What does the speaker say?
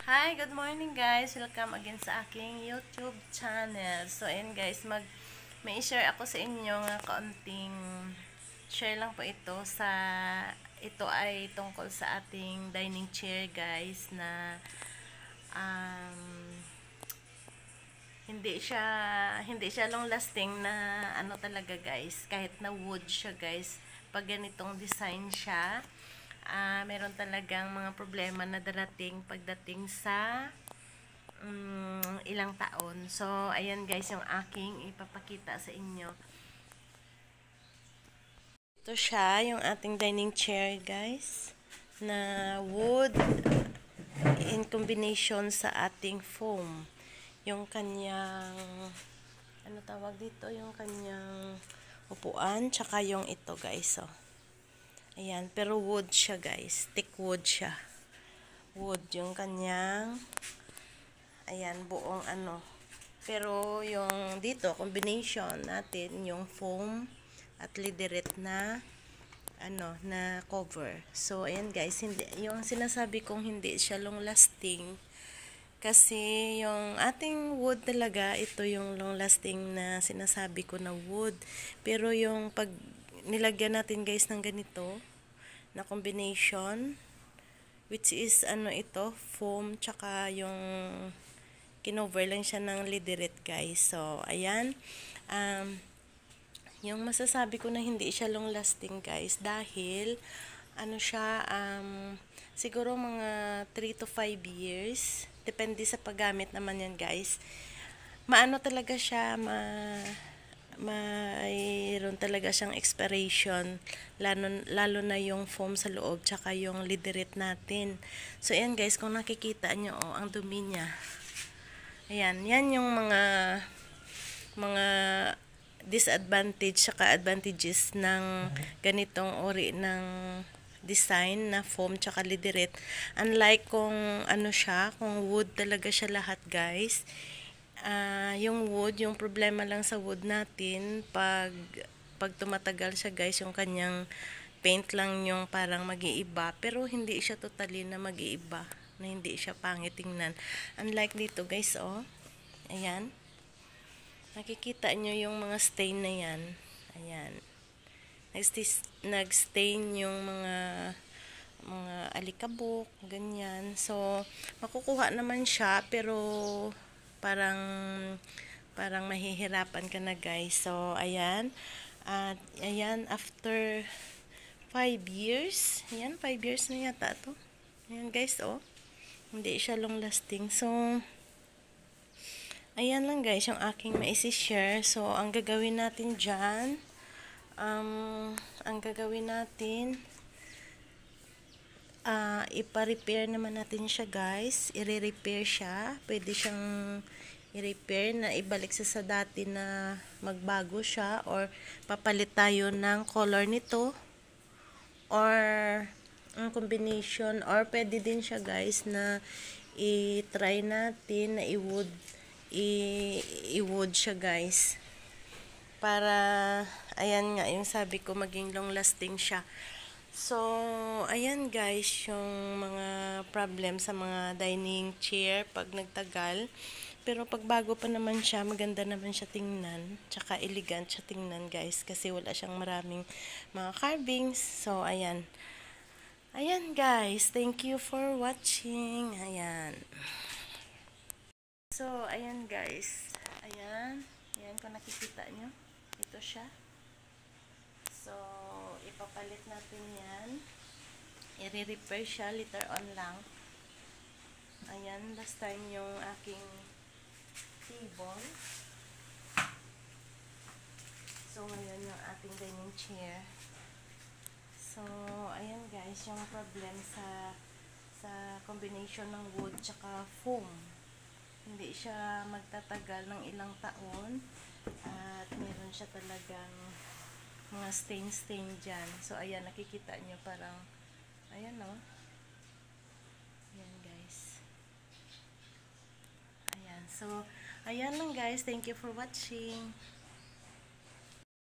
Hi, good morning guys. Welcome again sa aking YouTube channel. So, ayan guys, may share ako sa inyo ng kaunting share lang po ito ay tungkol sa ating dining chair guys na um, hindi siya long lasting na ano talaga guys, kahit na wood siya guys, pag ganitong design siya, meron talagang mga problema na darating pagdating sa ilang taon. So, ayan guys, yung aking ipapakita sa inyo. Ito siya, yung ating dining chair guys, na wood in combination sa ating foam. Yung kanyang, ano tawag dito, yung kanyang upuan, tsaka yung ito guys, oh. Ayan, pero wood siya guys, thick wood siya. Wood yung kanyang, ayan, buong ano. Pero yung dito, combination natin, yung foam at lideret na ano, na cover. So, ayan guys, yung sinasabi kong hindi siya long lasting, kasi yung ating wood talaga, ito yung long lasting na sinasabi ko na wood. Pero yung pag nilagyan natin guys ng ganito, na combination, which is ano ito, foam, tsaka yung kinover lang siya ng lideret guys. So, ayan. Yung masasabi ko na hindi siya long lasting guys, dahil ano siya, siguro mga 3 to 5 years, depende sa paggamit naman yan guys. Maano talaga siya, mayroon talaga siyang expiration, lalo na yung foam sa loob, tsaka yung lideret natin. So, ayan guys, kung nakikita nyo, oh, ang dumi niya. Ayan, yan yung mga disadvantage saka advantages ng ganitong uri ng design na foam tsaka lideret. Unlike kung ano siya, kung wood talaga siya lahat guys. Yung wood, yung problema lang sa wood natin, pag tumatagal siya guys, yung kanyang paint lang yung parang mag-iiba, pero hindi siya totally na mag-iiba, na hindi siya pangit tingnan. Unlike dito guys, oh. Ayan. Nakikita nyo yung mga stain na yan. Ayan. Nag-stain yung mga alikabok, ganyan. So, makukuha naman siya, pero parang mahihirapan ka na guys. So, ayan. At, ayan, after 5 years, ayan, 5 years na yata to. Ayan guys, oh. Hindi siya long lasting. So, ayan lang guys, yung aking maisi-share. So, ang gagawin natin dyan, ipa-repair naman natin siya guys. I-repair siya. Pwede siyang i-repair na ibalik sa dati na magbago siya, or papalit tayo ng color nito, or combination, or pwede din siya guys na i-try natin na i-wood siya guys, para ayan nga yung sabi ko, maging long lasting siya. So, ayan guys, yung mga problem sa mga dining chair pag nagtagal. Pero pag bago pa naman siya, maganda naman siya tingnan, tsaka elegant siya tingnan guys, kasi wala siyang maraming mga carvings. So, ayan. Ayan guys, thank you for watching. Ayan. So, ayan guys. Ayan. Ayan, kung nakikita nyo. Ito siya. So, ipapalit natin yan. I-repair siya later on lang. Ayan, last time yung aking table. So, ngayon yung ating dining chair. So, ayan guys, yung problem sa combination ng wood tsaka foam. Hindi siya magtatagal ng ilang taon, at meron siya talagang mga stain dyan. So, ayan, nakikita nyo parang, ayan o. Ayan guys. Ayan. So, ayan lang guys. Thank you for watching.